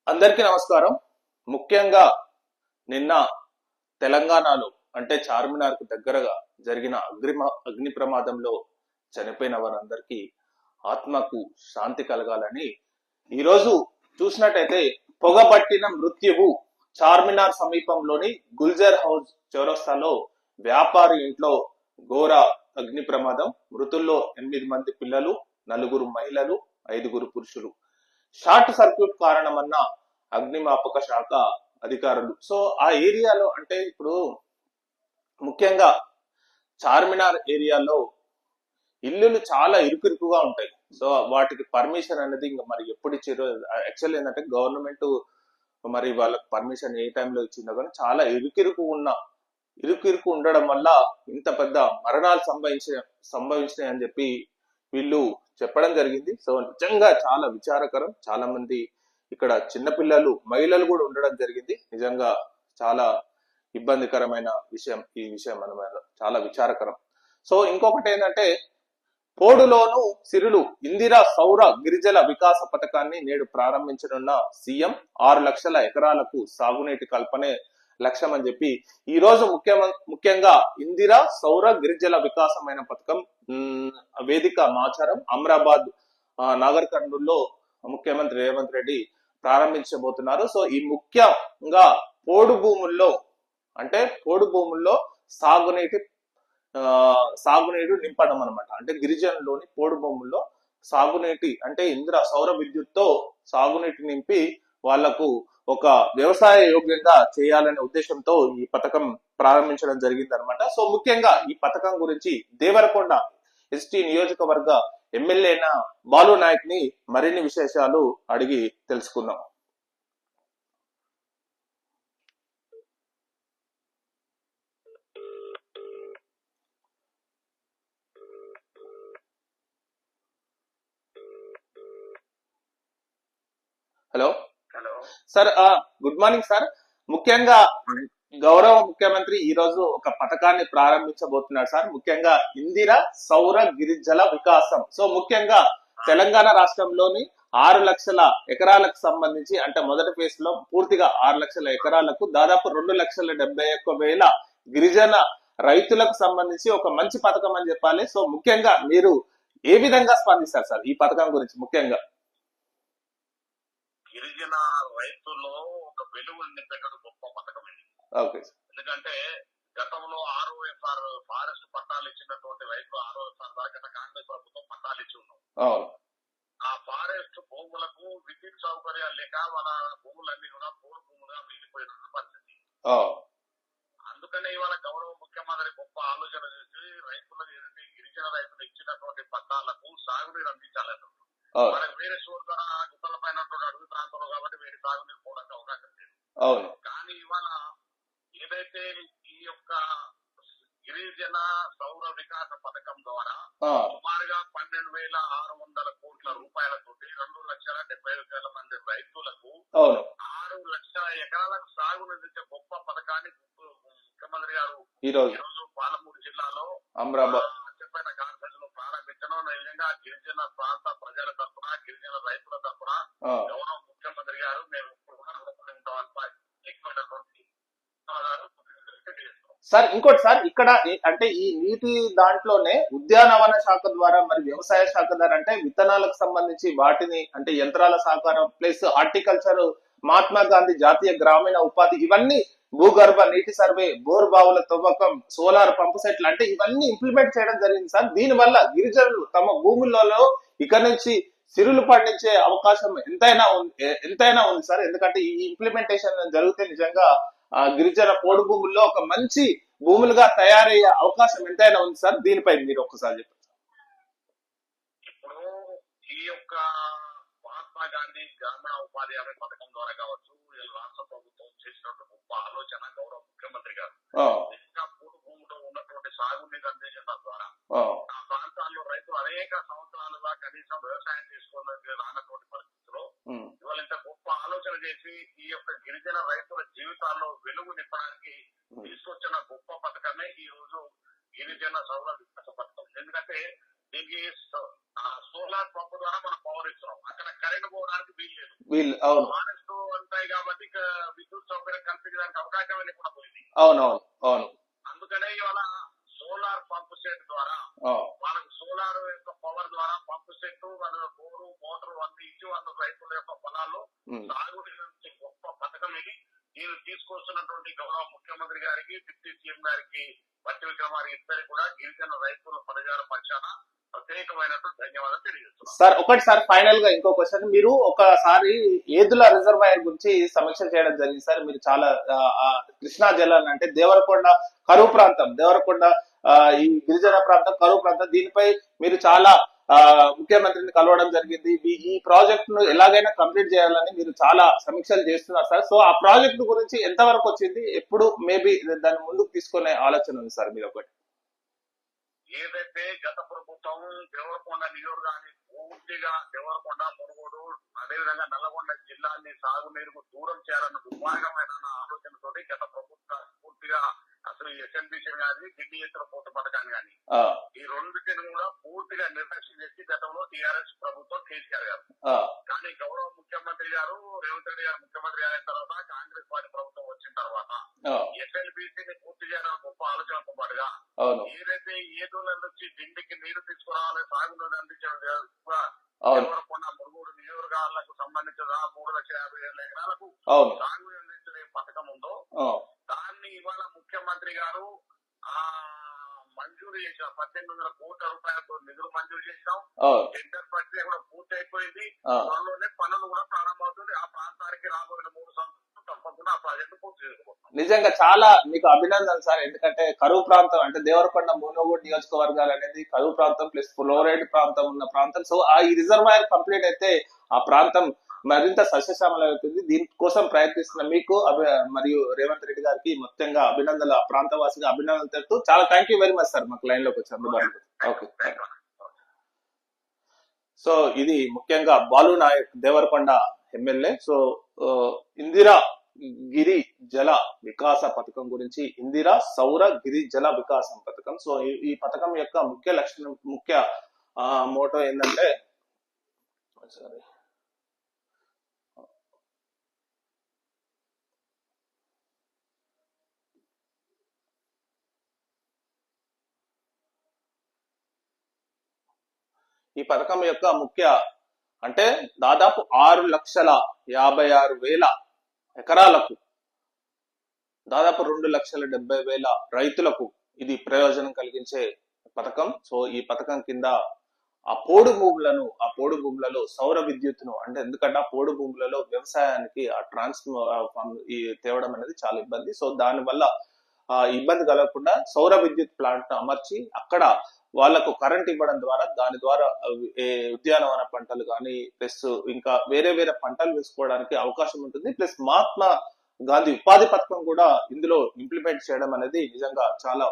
అందరికీ నమస్కారం. ముఖ్యంగా నిన్న తెలంగాణలో అంటే చార్మినార్ కు దగ్గరగా జరిగిన అగ్ని ప్రమాదంలో చనిపోయిన వారందరికీ ఆత్మకు శాంతి కలగాలని ఈరోజు చూసినట్టయితే పొగబట్టిన మృత్యువు చార్మినార్ సమీపంలోని గుల్జర్ హౌస్ చౌరస్తాలో వ్యాపారి ఇంట్లో ఘోర అగ్ని ప్రమాదం. మృతుల్లో 8 మంది పిల్లలు, 4 మహిళలు, 5 పురుషులు. షార్ట్ సర్క్యూట్ కారణమన్న అగ్నిమాపక శాఖ అధికారులు. సో ఆ ఏరియాలో అంటే ఇప్పుడు ముఖ్యంగా చార్మినార్ ఏరియాలో ఇల్లులు చాలా ఇరుకుగా ఉంటాయి. సో వాటికి పర్మిషన్ అనేది ఇంకా మరి ఎప్పుడు ఇచ్చారో. యాక్చువల్ ఏంటంటే గవర్నమెంట్ మరి వాళ్ళకి పర్మిషన్ ఏ టైంలో ఇచ్చిందో కానీ చాలా ఇరుకు ఉండడం వల్ల ఇంత పెద్ద మరణాలు సంభవించినాయి అని చెప్పి వీళ్ళు చెప్పడం జరిగింది. సో నిజంగా చాలా విచారకరం. చాలా మంది ఇక్కడ చిన్నపిల్లలు, మహిళలు కూడా ఉండడం జరిగింది. నిజంగా చాలా ఇబ్బందికరమైన విషయం ఈ విషయం అన్నమాట, చాలా విచారకరం. సో ఇంకొకటి ఏంటంటే పోడులోను సిరులు ఇందిరా సౌర గిరిజల వికాస పథకాన్ని నేడు ప్రారంభించనున్న సీఎం. 6 లక్షల ఎకరాలకు సాగునీటి కల్పనే లక్ష్యం అని చెప్పి ఈ రోజు ముఖ్యంగా ఇందిరా సౌర గిరిజల వికాసమైన పథకం వేదిక మాచారం అమరాబాద్ నాగర్ కర్నూల్లో ముఖ్యమంత్రి రేవంత్ రెడ్డి ప్రారంభించబోతున్నారు. సో ఈ ముఖ్యంగా పోడు భూముల్లో సాగునీరు నింపడం అనమాట. అంటే గిరిజనులోని పోడు భూముల్లో సాగునీటి అంటే ఇందిరా సౌర విద్యుత్తో సాగునీటి నింపి వాళ్లకు ఒక వ్యవసాయ యోగ్యంగా చేయాలనే ఉద్దేశంతో ఈ పథకం ప్రారంభించడం జరిగింది అనమాట. సో ముఖ్యంగా ఈ పథకం గురించి దేవరకొండ ఎస్టీ నియోజకవర్గ ఎమ్మెల్యే బాలు నాయక్ ని మరిన్ని విశేషాలు అడిగి తెలుసుకుందాం. Hello sir, good morning sir. ముఖ్యంగా గౌరవ ముఖ్యమంత్రి ఈ రోజు ఒక పథకాన్ని ప్రారంభించబోతున్నాడు సార్. ముఖ్యంగా ఇందిరా సౌర గిరిజల వికాసం. సో ముఖ్యంగా తెలంగాణ రాష్ట్రంలోని 6 లక్షల ఎకరాలకు సంబంధించి అంటే మొదటి ఫేజ్ లో పూర్తిగా 6 లక్షల ఎకరాలకు దాదాపు 2,71,000 గిరిజన రైతులకు సంబంధించి ఒక మంచి పథకం అని చెప్పాలి. సో ముఖ్యంగా మీరు ఏ విధంగా స్పందిస్తారు సార్ ఈ పథకం గురించి? ముఖ్యంగా గిరిజన రైతుల్లో ఒక వెలుగు నింపేటప్పుడు గొప్ప పథకం ఇది. ఎందుకంటే గతంలో ROFR ఫారెస్ట్ పట్టాలు ఇచ్చినటువంటి రైతులు ROFR దాకా కాంగ్రెస్ ప్రభుత్వం పట్టాలు ఇచ్చి ఉన్నాం. ఆ ఫారెస్ట్ భూములకు విద్యుత్ సౌకర్యాలు లేక వాళ్ళ భూములన్నీ కూడా పోడు భూములుగా మిగిలిపోయిన పరిస్థితి. అందుకనే ఇవాళ గౌరవ ముఖ్యమంత్రి గొప్ప ఆలోచన చేసి రైతులకు గిరిజన రైతులు ఇచ్చినటువంటి పట్టాలకు సాగునీరు అందించాలని. మనకు వేరే గుట్టల పైన అడవి ప్రాంతంలో కాబట్టి వేరే సాగునీరు పోవడానికి అవకాశం లేదు. కానీ ఇవాళ ఏదైతే ఈ యొక్క గిరిజన సౌర వికాస పథకం ద్వారా సుమారుగా 12,600 కోట్ల రూపాయలతోటి 2,70,000 మంది రైతులకు 6 లక్షల ఎకరాలకు సాగునీరు గొప్ప పథకాన్ని ముఖ్యమంత్రి గారు ఈ రోజు పాలమూరు జిల్లాలో చెప్పిన కాన్ఫరెన్స్ లో ప్రారంభించడం నిజంగా గిరిజన ప్రాంత ప్రజల తరఫున, గిరిజన రైతుల తరఫున గౌరవ ముఖ్యమంత్రి గారు మేము సార్. ఇంకోటి సార్, ఇక్కడ అంటే ఈ నీటి దాంట్లోనే ఉద్యానవన శాఖ ద్వారా మరి వ్యవసాయ శాఖ ద్వారా అంటే విత్తనాలకు సంబంధించి వాటిని అంటే యంత్రాల సహకారం ప్లస్ హార్టికల్చర్, మహాత్మా గాంధీ జాతీయ గ్రామీణ ఉపాధి, ఇవన్నీ భూగర్భ నీటి సర్వే, బోర్ బావుల తవ్వకం, సోలార్ పంపు సెట్లు అంటే ఇవన్నీ ఇంప్లిమెంట్ చేయడం జరిగింది సార్. దీని వల్ల గిరిజనులు తమ భూములలో ఇక్కడ నుంచి సిరులు పండించే అవకాశం ఎంతైనా ఉంది సార్. ఎందుకంటే ఈ ఇంప్లిమెంటేషన్ జరిగితే నిజంగా గిరిజన పోడు భూముల్లో ఒక మంచి భూములుగా తయారయ్యే అవకాశం ఎంతైనా ఉంది సార్. దీనిపై మీరు ఒక్కసారి చెప్పండి. ఇప్పుడు ఈ యొక్క మహాత్మా గాంధీ గ్రామీణ ఉపాధి హామీ పథకం ద్వారా కావచ్చు, రాష్ట్ర ప్రభుత్వం చేసినటువంటి గొప్ప ఆలోచన గౌరవ ముఖ్యమంత్రి గారు ఇంకా పోడు భూమిలో ఉన్నటువంటి సాగునీరు అందించడం ద్వారా ఆ ప్రాంతాల్లో రైతులు అనేక సంవత్సరాలుగా కనీసం వ్యవసాయం చేసుకోవడానికి రానటువంటి పరిస్థితిలో ఇవాళ ఇంత గొప్ప ఆలోచన చేసి ఈ యొక్క గిరిజన రైతుల జీవితాల్లో వెలుగు నింపడానికి తీసుకొచ్చిన గొప్ప పథకమే ఈ రోజు గిరిజన సౌర వికాస పథకం. ఎందుకంటే దీనికి సోలార్ పంపు ద్వారా మనం పవర్ ఇస్తున్నాం. అక్కడ కరెంట్ పోవడానికి వీలు లేదు. ఫారెస్ట్ విద్యుత్ సౌకర్యం కల్పించడానికి అవకాశం లేకుండా పోయింది. అవునవును అవును. అందుకనే ఇవాళ సోలార్ పంపు సెట్ ద్వారా వాళ్ళకు సోలార్ యొక్క పవర్ ద్వారా పంపు సెట్ వాళ్ళ బోరు మోటార్ అన్ని ఇచ్చి వాళ్ళ రైతుల యొక్క పొలాల్లో సాగుడి నుంచి గొప్ప పథకం ఇది. దీన్ని తీసుకొస్తున్నటువంటి గౌరవ ముఖ్యమంత్రి గారికి, డిప్యూటీ సీఎం గారికి, బట్టి విక్రమార్క ఇద్దరికి కూడా గిరిజన రైతుల పరిహార పక్షాన ప్రత్యేకమైనటువంటి ధన్యవాదాలు తెలియజేస్తున్నాం. సార్ ఒకటి సార్ ఫైనల్ గా ఇంకో క్వశ్చన్, మీరు ఒకసారి ఏదుల రిజర్వాయర్ గురించి సమీక్ష చేయడం జరిగింది సార్. మీరు చాలా కృష్ణా జిల్లాలో అంటే దేవరకొండ కరువు ప్రాంతం, దేవరకొండ ఈ గిరిజన ప్రాంతం కరువు ప్రాంతం, దీనిపై మీరు చాలా ముఖ్యమంత్రిని కలవడం జరిగింది. ఈ ప్రాజెక్ట్ ను ఎలాగైనా కంప్లీట్ చేయాలని మీరు చాలా సమీక్షలు చేస్తున్నారు సార్. సో ఆ ప్రాజెక్ట్ గురించి ఎంతవరకు వచ్చింది, ఎప్పుడు మేబీ దాన్ని ముందుకు తీసుకునే ఆలోచన ఉంది సార్ మీరు ఒకటి? ఏదైతే గత ప్రభుత్వం దేవరకొండ నియోజకవర్గాన్ని పూర్తిగా దేవరకొండ, మునుగోడు, అదేవిధంగా నల్లగొండ జిల్లాని సాగునీరుకు దూరం చేయాలన్న దుర్మార్గమైన ఆలోచనతో గత ప్రభుత్వం పూర్తిగా అసలు ఎస్ఎన్బిసి కానీ ఢిల్లీ ఎత్తుల పూర్త పథకాన్ని కానీ ఈ రెండింటిని కూడా పూర్తిగా నిర్లక్ష్యం చేసి గతంలో టీఆర్ఎస్ ప్రభుత్వం కేసీఆర్ గారు, కానీ గౌరవ ముఖ్యమంత్రి గారు రేవంత్ రెడ్డి గారు ముఖ్యమంత్రి అయిన తర్వాత కాంగ్రెస్ పార్టీ ప్రభుత్వం వచ్చిన తర్వాత ఎస్ఎన్బిసిని పూర్తి చేయాలని గొప్ప ఆలోచనతో పాటుగా ఏదైతే ఏదోల నుంచి దిండికి నీరు తీసుకురావాలి, సాగునీరు అందించడం దేవరకొండ, మునుగోడు నియోజకవర్గాలకు సంబంధించిన 3,50,000 ఎకరాలకు సాగునీరు అందించే పథకం ఉందో దాన్ని ఇవాళ ముఖ్యమంత్రి గారు మంజూరు చేసిన 1,800 కోట్ల రూపాయలతో నిధులు మంజూరు చేసినాం. టెండర్ ప్రక్రియ కూడా పూర్తి అయిపోయింది. త్వరలోనే పనులు కూడా ప్రారంభమవుతుంది. ఆ ప్రాంతానికి రాబోయే 3 సంవత్సరాలు తప్పకుండా ఆ ప్రాజెక్టు పూర్తి చేసుకోవచ్చు. నిజంగా చాలా మీకు అభినందనలు సార్. ఎందుకంటే కరువు ప్రాంతం అంటే దేవరకొండ, మునుగోడు నియోజకవర్గాలు అనేది కరువు ప్రాంతం ప్లస్ ఫ్లోరైడ్ ప్రాంతం ఉన్న ప్రాంతం. సో ఈ రిజర్వాయర్ కంప్లీట్ అయితే ఆ ప్రాంతం మరింత సస్యశ్యామలం అవుతుంది. దీనికోసం ప్రయత్నిస్తున్న మీకు మరియు రేవంత్ రెడ్డి గారికి మొత్తంగా అభినందనలు, ఆ ప్రాంతవాసిగా అభినందనలు తెలుపుతూ చాలా thank you very much sir మాకు లైన్ లోకి వచ్చి అందుబాటులో. ఓకే. సో ఇది ముఖ్యంగా బాలు నాయక్ దేవరకొండ ఎమ్మెల్యే. సో ఇందిరా గిరి జల వికాస పథకం గురించి, ఇందిరా సౌర గిరి జల వికాసం పథకం. సో ఈ పథకం యొక్క ముఖ్య లక్షణం, ముఖ్య మోటో ఏంటంటే ఈ పథకం యొక్క ముఖ్య అంటే దాదాపు 6,56,000 ఎకరాలకు దాదాపు 2,70,000 రైతులకు ఇది ప్రయోజనం కలిగించే పథకం. సో ఈ పథకం కింద ఆ పోడు భూములలో సౌర విద్యుత్తును, అంటే ఎందుకంటే ఆ పోడు భూములలో వ్యవసాయానికి ఆ తేవడం అనేది చాలా ఇబ్బంది. సో దానివల్ల ఇబ్బంది కలగకుండా సౌర విద్యుత్ ప్లాంట్ అమర్చి అక్కడ వాళ్లకు కరెంట్ ఇవ్వడం ద్వారా దాని ద్వారా ఉద్యానవన పంటలు కానీ ప్లస్ ఇంకా వేరే వేరే పంటలు వేసుకోవడానికి అవకాశం ఉంటుంది. ప్లస్ మహాత్మా గాంధీ ఉపాధి పథకం కూడా ఇందులో ఇంప్లిమెంట్ చేయడం అనేది నిజంగా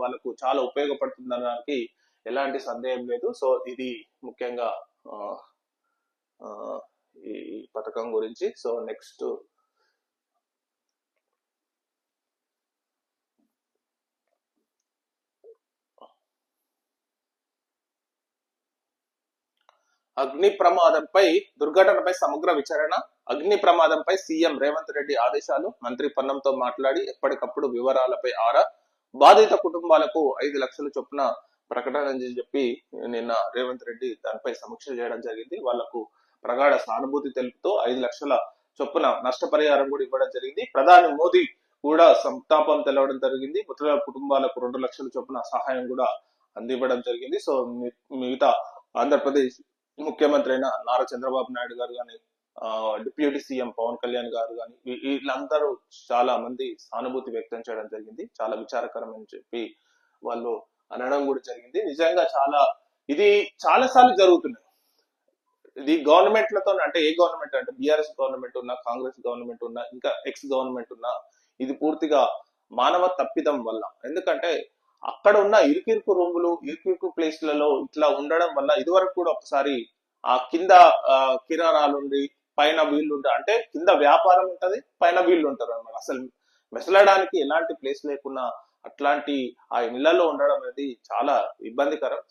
వాళ్ళకు చాలా ఉపయోగపడుతుంది అనడానికి ఎలాంటి సందేహం లేదు. సో ఇది ముఖ్యంగా ఈ పథకం గురించి. సో నెక్స్ట్ అగ్ని ప్రమాదంపై దుర్ఘటనపై సమగ్ర విచారణ. అగ్ని ప్రమాదంపై సీఎం రేవంత్ రెడ్డి ఆదేశాలు. మంత్రి పొన్నంతో మాట్లాడి ఎప్పటికప్పుడు వివరాలపై ఆరా. బాధిత కుటుంబాలకు 5 లక్షల చొప్పున ప్రకటన చెప్పి నిన్న రేవంత్ రెడ్డి దానిపై సమీక్ష చేయడం జరిగింది. వాళ్లకు ప్రగాఢ సానుభూతి తెలుపుతూ 5 లక్షల చొప్పున నష్టపరిహారం కూడా ఇవ్వడం జరిగింది. ప్రధాని మోదీ కూడా సంతాపం తెలవడం జరిగింది. మృతుల కుటుంబాలకు 2 లక్షల చొప్పున సహాయం కూడా అందివ్వడం జరిగింది. సో మిగతా ఆంధ్రప్రదేశ్ ముఖ్యమంత్రి అయిన నారా చంద్రబాబు నాయుడు గారు కానీ, డిప్యూటీ సీఎం పవన్ కళ్యాణ్ గారు కానీ, వీళ్ళందరూ చాలా మంది సానుభూతి వ్యక్తం చేయడం జరిగింది. చాలా విచారకరం అని చెప్పి వాళ్ళు అనడం కూడా జరిగింది. నిజంగా ఇది చాలా సార్లు జరుగుతున్నాయి. ఇది గవర్నమెంట్లతో, అంటే ఏ గవర్నమెంట్ అంటే బీఆర్ఎస్ గవర్నమెంట్ ఉన్నా, కాంగ్రెస్ గవర్నమెంట్ ఉన్నా, ఇంకా ఎక్స్ గవర్నమెంట్ ఉన్నా, ఇది పూర్తిగా మానవ తప్పిదం వల్ల. ఎందుకంటే అక్కడ ఉన్న ఇరుకిరుకు రూములు, ఇరుకిరుకు ప్లేస్లలో ఇట్లా ఉండడం వల్ల ఇదివరకు కూడా ఒకసారి ఆ కింద కిరాణాలు ఉండి పైన వీళ్ళు ఉంటారు, అంటే కింద వ్యాపారం ఉంటది, పైన వీళ్ళు ఉంటారు అన్నమాట. అసలు మెసలడానికి ఎలాంటి ప్లేస్ లేకున్నా అట్లాంటి ఆ ఇళ్లలో ఉండడం అనేది చాలా ఇబ్బందికరం,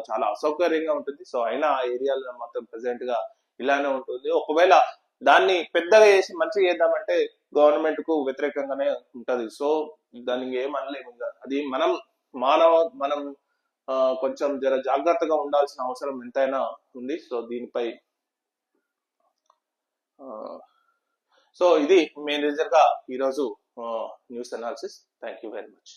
చాలా అసౌకర్యంగా ఉంటుంది. సో అయినా ఆ ఏరియాలో మాత్రం ప్రెసెంట్ గా ఇలానే ఉంటుంది. ఒకవేళ దాన్ని పెద్దగా చేసి మంచిగా చేద్దామంటే గవర్నమెంట్ కు వ్యతిరేకంగానే ఉంటది. సో దానికి ఏమనలేము ఇంకా. అది మనం మనం కొంచెం జర జాగ్రత్తగా ఉండాల్సిన అవసరం ఎంతైనా ఉంది. సో దీనిపై సో ఇది మేజర్ గా ఈరోజు news analysis. Thank you very much.